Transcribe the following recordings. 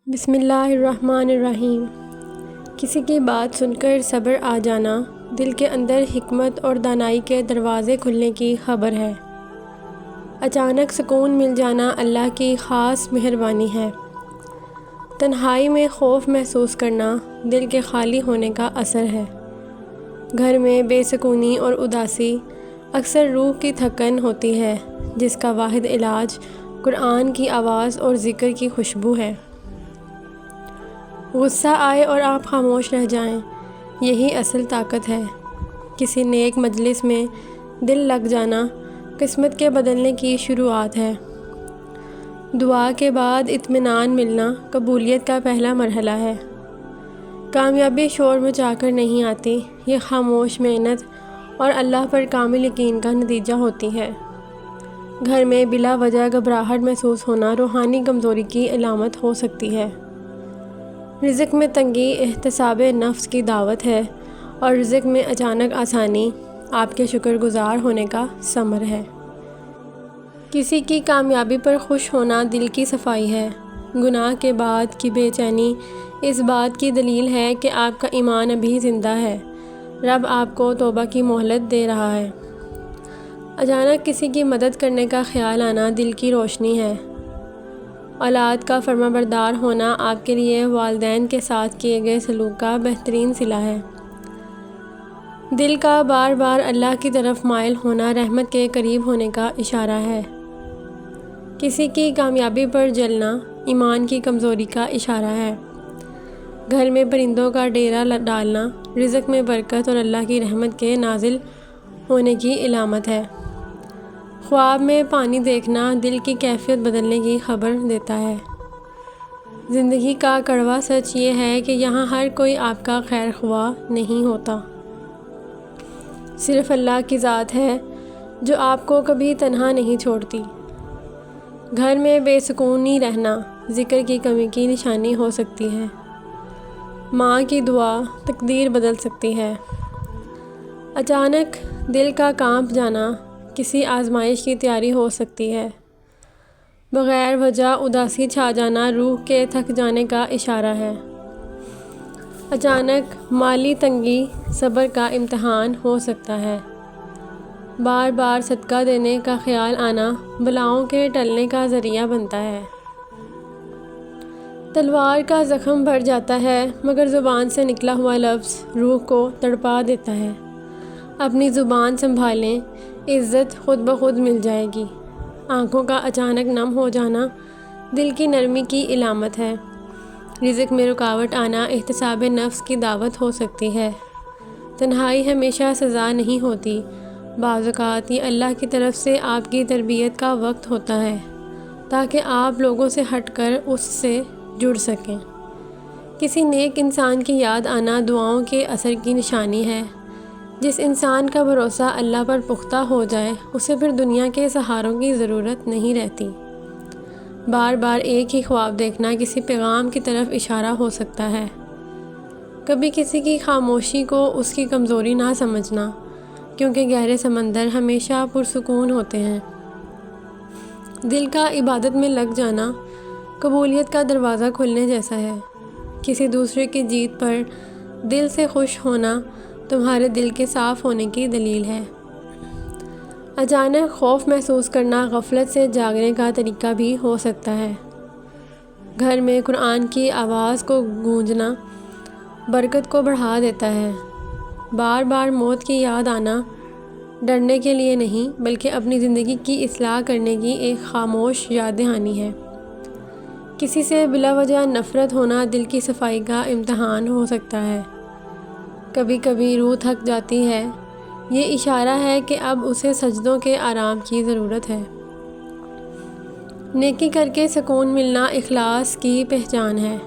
بسم اللہ الرحمن الرحیم۔ کسی کی بات سن کر صبر آ جانا دل کے اندر حکمت اور دانائی کے دروازے کھلنے کی خبر ہے۔ اچانک سکون مل جانا اللہ کی خاص مہربانی ہے۔ تنہائی میں خوف محسوس کرنا دل کے خالی ہونے کا اثر ہے۔ گھر میں بے سکونی اور اداسی اکثر روح کی تھکن ہوتی ہے، جس کا واحد علاج قرآن کی آواز اور ذکر کی خوشبو ہے۔ غصہ آئے اور آپ خاموش رہ جائیں، یہی اصل طاقت ہے۔ کسی نیک مجلس میں دل لگ جانا قسمت کے بدلنے کی شروعات ہے۔ دعا کے بعد اطمینان ملنا قبولیت کا پہلا مرحلہ ہے۔ کامیابی شور مچا کر نہیں آتی، یہ خاموش محنت اور اللہ پر کامل یقین کا نتیجہ ہوتی ہے۔ گھر میں بلا وجہ گھبراہٹ محسوس ہونا روحانی کمزوری کی علامت ہو سکتی ہے۔ رزق میں تنگی احتساب نفس کی دعوت ہے، اور رزق میں اچانک آسانی آپ کے شکر گزار ہونے کا ثمر ہے۔ کسی کی کامیابی پر خوش ہونا دل کی صفائی ہے۔ گناہ کے بعد کی بے چینی اس بات کی دلیل ہے کہ آپ کا ایمان ابھی زندہ ہے، رب آپ کو توبہ کی مہلت دے رہا ہے۔ اچانک کسی کی مدد کرنے کا خیال آنا دل کی روشنی ہے۔ اولاد کا فرما بردار ہونا آپ کے لیے والدین کے ساتھ کیے گئے سلوک کا بہترین صلہ ہے۔ دل کا بار بار اللہ کی طرف مائل ہونا رحمت کے قریب ہونے کا اشارہ ہے۔ کسی کی کامیابی پر جلنا ایمان کی کمزوری کا اشارہ ہے۔ گھر میں پرندوں کا ڈیرا ڈالنا رزق میں برکت اور اللہ کی رحمت کے نازل ہونے کی علامت ہے۔ خواب میں پانی دیکھنا دل کی کیفیت بدلنے کی خبر دیتا ہے۔ زندگی کا کڑوا سچ یہ ہے کہ یہاں ہر کوئی آپ کا خیر خواہ نہیں ہوتا۔ صرف اللہ کی ذات ہے جو آپ کو کبھی تنہا نہیں چھوڑتی۔ گھر میں بے سکونی رہنا ذکر کی کمی کی نشانی ہو سکتی ہے۔ ماں کی دعا تقدیر بدل سکتی ہے۔ اچانک دل کا کانپ جانا کسی آزمائش کی تیاری ہو سکتی ہے۔ بغیر وجہ اداسی چھا جانا روح کے تھک جانے کا اشارہ ہے۔ اچانک مالی تنگی صبر کا امتحان ہو سکتا ہے۔ بار بار صدقہ دینے کا خیال آنا بلاؤں کے ٹلنے کا ذریعہ بنتا ہے۔ تلوار کا زخم بڑھ جاتا ہے، مگر زبان سے نکلا ہوا لفظ روح کو تڑپا دیتا ہے۔ اپنی زبان سنبھالیں، عزت خود بخود مل جائے گی۔ آنکھوں کا اچانک نم ہو جانا دل کی نرمی کی علامت ہے۔ رزق میں رکاوٹ آنا احتساب نفس کی دعوت ہو سکتی ہے۔ تنہائی ہمیشہ سزا نہیں ہوتی، بعض اوقات یہ اللہ کی طرف سے آپ کی تربیت کا وقت ہوتا ہے، تاکہ آپ لوگوں سے ہٹ کر اس سے جڑ سکیں۔ کسی نیک انسان کی یاد آنا دعاؤں کے اثر کی نشانی ہے۔ جس انسان کا بھروسہ اللہ پر پختہ ہو جائے، اسے پھر دنیا کے سہاروں کی ضرورت نہیں رہتی۔ بار بار ایک ہی خواب دیکھنا کسی پیغام کی طرف اشارہ ہو سکتا ہے۔ کبھی کسی کی خاموشی کو اس کی کمزوری نہ سمجھنا، کیونکہ گہرے سمندر ہمیشہ پرسکون ہوتے ہیں۔ دل کا عبادت میں لگ جانا قبولیت کا دروازہ کھلنے جیسا ہے۔ کسی دوسرے کی جیت پر دل سے خوش ہونا تمہارے دل کے صاف ہونے کی دلیل ہے۔ اچانک خوف محسوس کرنا غفلت سے جاگنے کا طریقہ بھی ہو سکتا ہے۔ گھر میں قرآن کی آواز کو گونجنا برکت کو بڑھا دیتا ہے۔ بار بار موت کی یاد آنا ڈرنے کے لیے نہیں، بلکہ اپنی زندگی کی اصلاح کرنے کی ایک خاموش یاد دہانی ہے۔ کسی سے بلا وجہ نفرت ہونا دل کی صفائی کا امتحان ہو سکتا ہے۔ کبھی کبھی روح تھک جاتی ہے، یہ اشارہ ہے کہ اب اسے سجدوں کے آرام کی ضرورت ہے۔ نیکی کر کے سکون ملنا اخلاص کی پہچان ہے۔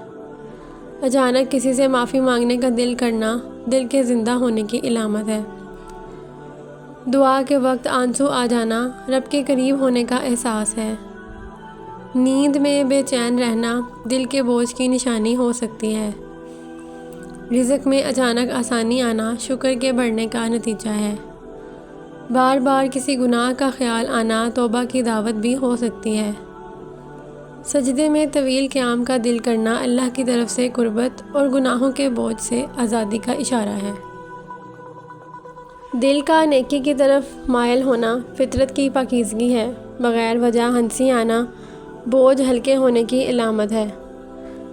اچانک کسی سے معافی مانگنے کا دل کرنا دل کے زندہ ہونے کی علامت ہے۔ دعا کے وقت آنسو آ جانا رب کے قریب ہونے کا احساس ہے۔ نیند میں بے چین رہنا دل کے بوجھ کی نشانی ہو سکتی ہے۔ رزق میں اچانک آسانی آنا شکر کے بڑھنے کا نتیجہ ہے۔ بار بار کسی گناہ کا خیال آنا توبہ کی دعوت بھی ہو سکتی ہے۔ سجدے میں طویل قیام کا دل کرنا اللہ کی طرف سے قربت اور گناہوں کے بوجھ سے آزادی کا اشارہ ہے۔ دل کا نیکی کی طرف مائل ہونا فطرت کی پاکیزگی ہے۔ بغیر وجہ ہنسی آنا بوجھ ہلکے ہونے کی علامت ہے۔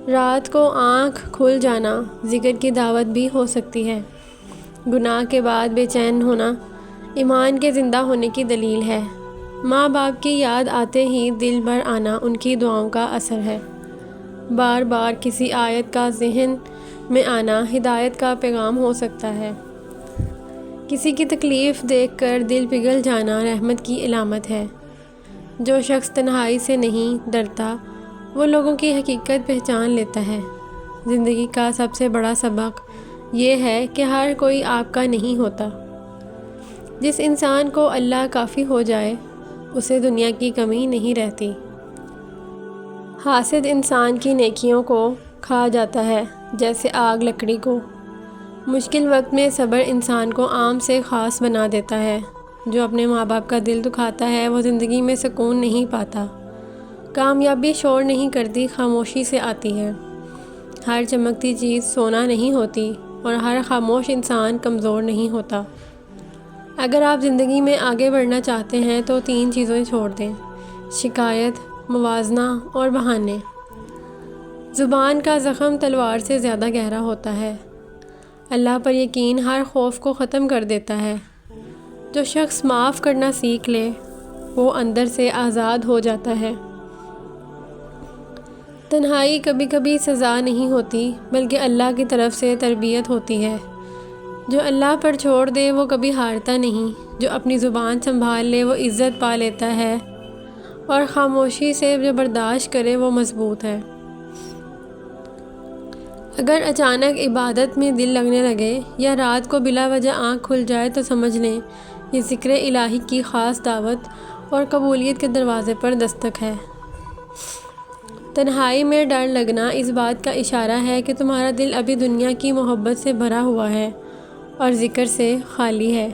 رات کو آنکھ کھل جانا ذکر کی دعوت بھی ہو سکتی ہے۔ گناہ کے بعد بے چین ہونا ایمان کے زندہ ہونے کی دلیل ہے۔ ماں باپ کی یاد آتے ہی دل بھر آنا ان کی دعاؤں کا اثر ہے۔ بار بار کسی آیت کا ذہن میں آنا ہدایت کا پیغام ہو سکتا ہے۔ کسی کی تکلیف دیکھ کر دل پگھل جانا رحمت کی علامت ہے۔ جو شخص تنہائی سے نہیں ڈرتا وہ لوگوں کی حقیقت پہچان لیتا ہے۔ زندگی کا سب سے بڑا سبق یہ ہے کہ ہر کوئی آپ کا نہیں ہوتا۔ جس انسان کو اللہ کافی ہو جائے اسے دنیا کی کمی نہیں رہتی۔ حاسد انسان کی نیکیوں کو کھا جاتا ہے جیسے آگ لکڑی کو۔ مشکل وقت میں صبر انسان کو عام سے خاص بنا دیتا ہے۔ جو اپنے ماں باپ کا دل دکھاتا ہے وہ زندگی میں سکون نہیں پاتا۔ کامیابی شور نہیں کرتی، خاموشی سے آتی ہے۔ ہر چمکتی چیز سونا نہیں ہوتی اور ہر خاموش انسان کمزور نہیں ہوتا۔ اگر آپ زندگی میں آگے بڑھنا چاہتے ہیں تو 3 چیزیں چھوڑ دیں: شکایت، موازنہ اور بہانے۔ زبان کا زخم تلوار سے زیادہ گہرا ہوتا ہے۔ اللہ پر یقین ہر خوف کو ختم کر دیتا ہے۔ جو شخص معاف کرنا سیکھ لے وہ اندر سے آزاد ہو جاتا ہے۔ تنہائی کبھی کبھی سزا نہیں ہوتی بلکہ اللہ کی طرف سے تربیت ہوتی ہے۔ جو اللہ پر چھوڑ دے وہ کبھی ہارتا نہیں۔ جو اپنی زبان سنبھال لے وہ عزت پا لیتا ہے، اور خاموشی سے جو برداشت کرے وہ مضبوط ہے۔ اگر اچانک عبادت میں دل لگنے لگے یا رات کو بلا وجہ آنکھ کھل جائے تو سمجھ لیں یہ ذکر الہی کی خاص دعوت اور قبولیت کے دروازے پر دستک ہے۔ تنہائی میں ڈر لگنا اس بات کا اشارہ ہے کہ تمہارا دل ابھی دنیا کی محبت سے بھرا ہوا ہے اور ذکر سے خالی ہے۔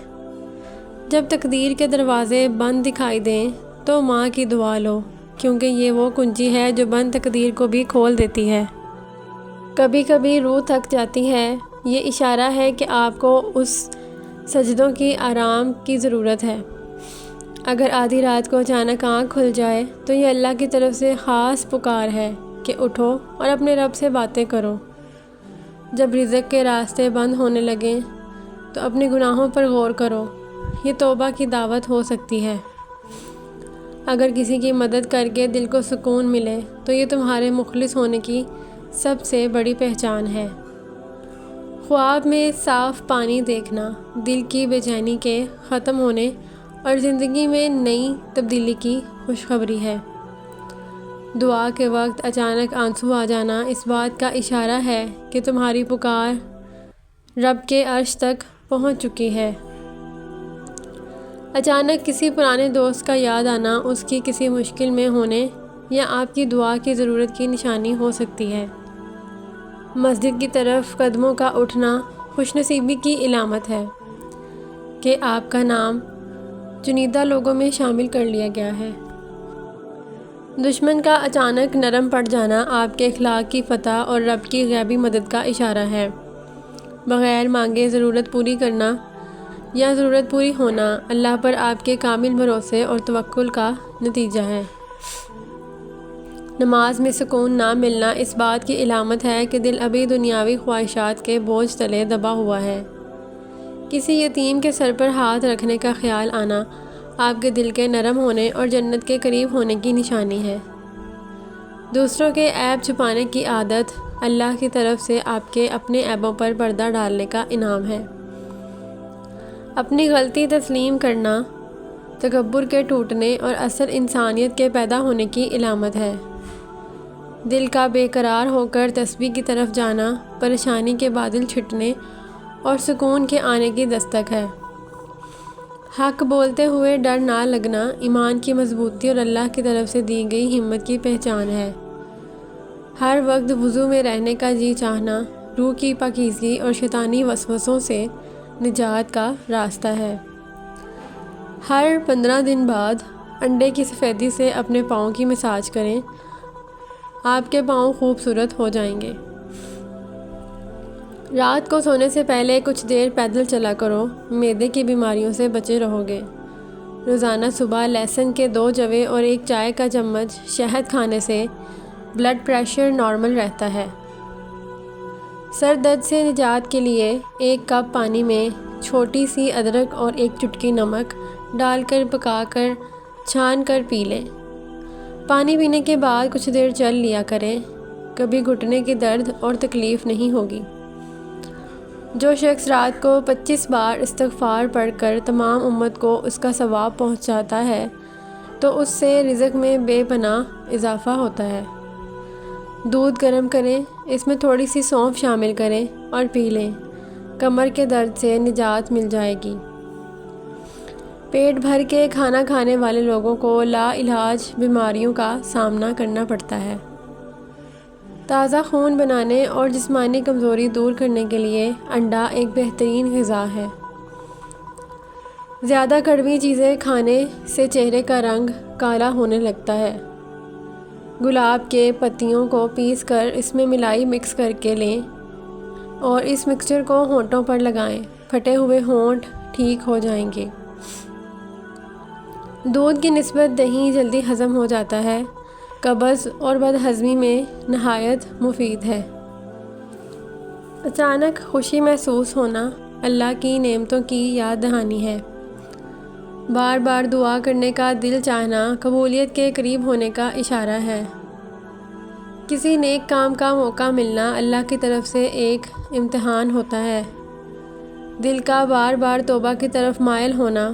جب تقدیر کے دروازے بند دکھائی دیں تو ماں کی دعا لو، کیونکہ یہ وہ کنجی ہے جو بند تقدیر کو بھی کھول دیتی ہے۔ کبھی کبھی روح تھک جاتی ہے، یہ اشارہ ہے کہ آپ کو اس سجدوں کی آرام کی ضرورت ہے۔ اگر آدھی رات کو اچانک آنکھ کھل جائے تو یہ اللہ کی طرف سے خاص پکار ہے کہ اٹھو اور اپنے رب سے باتیں کرو۔ جب رزق کے راستے بند ہونے لگیں تو اپنے گناہوں پر غور کرو، یہ توبہ کی دعوت ہو سکتی ہے۔ اگر کسی کی مدد کر کے دل کو سکون ملے تو یہ تمہارے مخلص ہونے کی سب سے بڑی پہچان ہے۔ خواب میں صاف پانی دیکھنا دل کی بے چینی کے ختم ہونے اور زندگی میں نئی تبدیلی کی خوشخبری ہے۔ دعا کے وقت اچانک آنسو آ جانا اس بات کا اشارہ ہے کہ تمہاری پکار رب کے عرش تک پہنچ چکی ہے۔ اچانک کسی پرانے دوست کا یاد آنا اس کی کسی مشکل میں ہونے یا آپ کی دعا کی ضرورت کی نشانی ہو سکتی ہے۔ مسجد کی طرف قدموں کا اٹھنا خوش نصیبی کی علامت ہے کہ آپ کا نام چنیدہ لوگوں میں شامل کر لیا گیا ہے۔ دشمن کا اچانک نرم پڑ جانا آپ کے اخلاق کی فتح اور رب کی غیبی مدد کا اشارہ ہے۔ بغیر مانگے ضرورت پوری کرنا یا ضرورت پوری ہونا اللہ پر آپ کے کامل بھروسے اور توکل کا نتیجہ ہے۔ نماز میں سکون نہ ملنا اس بات کی علامت ہے کہ دل ابھی دنیاوی خواہشات کے بوجھ تلے دبا ہوا ہے۔ کسی یتیم کے سر پر ہاتھ رکھنے کا خیال آنا آپ کے دل کے نرم ہونے اور جنت کے قریب ہونے کی نشانی ہے۔ دوسروں کے عیب چھپانے کی عادت اللہ کی طرف سے آپ کے اپنے عیبوں پر پردہ ڈالنے کا انعام ہے۔ اپنی غلطی تسلیم کرنا تکبر کے ٹوٹنے اور اصل انسانیت کے پیدا ہونے کی علامت ہے۔ دل کا بے قرار ہو کر تسبیح کی طرف جانا پریشانی کے بادل چھٹنے اور سکون کے آنے کی دستک ہے۔ حق بولتے ہوئے ڈر نہ لگنا ایمان کی مضبوطی اور اللہ کی طرف سے دی گئی ہمت کی پہچان ہے۔ ہر وقت وضو میں رہنے کا جی چاہنا روح کی پاکیزگی اور شیطانی وسوسوں سے نجات کا راستہ ہے۔ ہر 15 دن بعد انڈے کی سفیدی سے اپنے پاؤں کی مساج کریں آپ کے پاؤں خوبصورت ہو جائیں گے۔ رات کو سونے سے پہلے کچھ دیر پیدل چلا کرو، معدے کی بیماریوں سے بچے رہو گے۔ روزانہ صبح لہسن کے 2 جوے اور 1 چائے کا چمچ شہد کھانے سے بلڈ پریشر نارمل رہتا ہے۔ سر درد سے نجات کے لیے 1 کپ پانی میں چھوٹی سی ادرک اور 1 چٹکی نمک ڈال کر پکا کر چھان کر پی لیں۔ پانی پینے کے بعد کچھ دیر چل لیا کریں، کبھی گھٹنے کی درد اور تکلیف نہیں ہوگی۔ جو شخص رات کو 25 بار استغفار پڑھ کر تمام امت کو اس کا ثواب پہنچاتا ہے تو اس سے رزق میں بے پناہ اضافہ ہوتا ہے۔ دودھ گرم کریں، اس میں تھوڑی سی سونف شامل کریں اور پی لیں، کمر کے درد سے نجات مل جائے گی۔ پیٹ بھر کے کھانا کھانے والے لوگوں کو لا علاج بیماریوں کا سامنا کرنا پڑتا ہے۔ تازہ خون بنانے اور جسمانی کمزوری دور کرنے کے لیے انڈا ایک بہترین غذا ہے۔ زیادہ کڑوی چیزیں کھانے سے چہرے کا رنگ کالا ہونے لگتا ہے۔ گلاب کے پتیوں کو پیس کر اس میں ملائی مکس کر کے لیں اور اس مکسچر کو ہونٹوں پر لگائیں، پھٹے ہوئے ہونٹ ٹھیک ہو جائیں گے۔ دودھ کی نسبت دہی جلدی ہضم ہو جاتا ہے، قبض اور بدہضمی میں نہایت مفید ہے۔ اچانک خوشی محسوس ہونا اللہ کی نعمتوں کی یاد دہانی ہے۔ بار بار دعا کرنے کا دل چاہنا قبولیت کے قریب ہونے کا اشارہ ہے۔ کسی نیک کام کا موقع ملنا اللہ کی طرف سے ایک امتحان ہوتا ہے۔ دل کا بار بار توبہ کی طرف مائل ہونا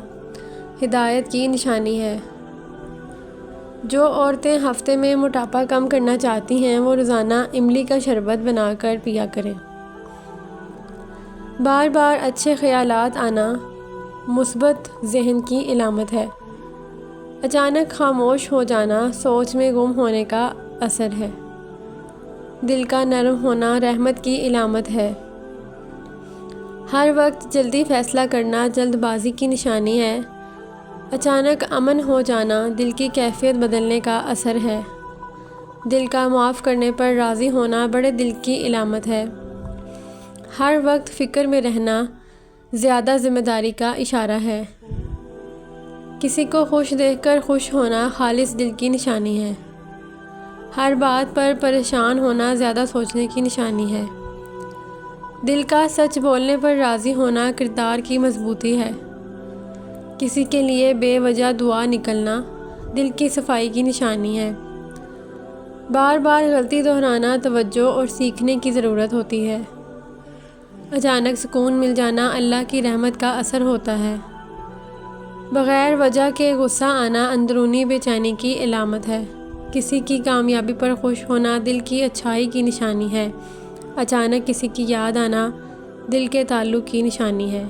ہدایت کی نشانی ہے۔ جو عورتیں ہفتے میں موٹاپا کم کرنا چاہتی ہیں وہ روزانہ املی کا شربت بنا کر پیا کریں۔ بار بار اچھے خیالات آنا مثبت ذہن کی علامت ہے۔ اچانک خاموش ہو جانا سوچ میں گم ہونے کا اثر ہے۔ دل کا نرم ہونا رحمت کی علامت ہے۔ ہر وقت جلدی فیصلہ کرنا جلد بازی کی نشانی ہے۔ اچانک امن ہو جانا دل کی کیفیت بدلنے کا اثر ہے۔ دل کا معاف کرنے پر راضی ہونا بڑے دل کی علامت ہے۔ ہر وقت فکر میں رہنا زیادہ ذمہ داری کا اشارہ ہے۔ کسی کو خوش دیکھ کر خوش ہونا خالص دل کی نشانی ہے۔ ہر بات پر پریشان ہونا زیادہ سوچنے کی نشانی ہے۔ دل کا سچ بولنے پر راضی ہونا کردار کی مضبوطی ہے۔ کسی کے لیے بے وجہ دعا نکلنا دل کی صفائی کی نشانی ہے۔ بار بار غلطی دہرانا توجہ اور سیکھنے کی ضرورت ہوتی ہے۔ اچانک سکون مل جانا اللہ کی رحمت کا اثر ہوتا ہے۔ بغیر وجہ کے غصہ آنا اندرونی بے چینی کی علامت ہے۔ کسی کی کامیابی پر خوش ہونا دل کی اچھائی کی نشانی ہے۔ اچانک کسی کی یاد آنا دل کے تعلق کی نشانی ہے۔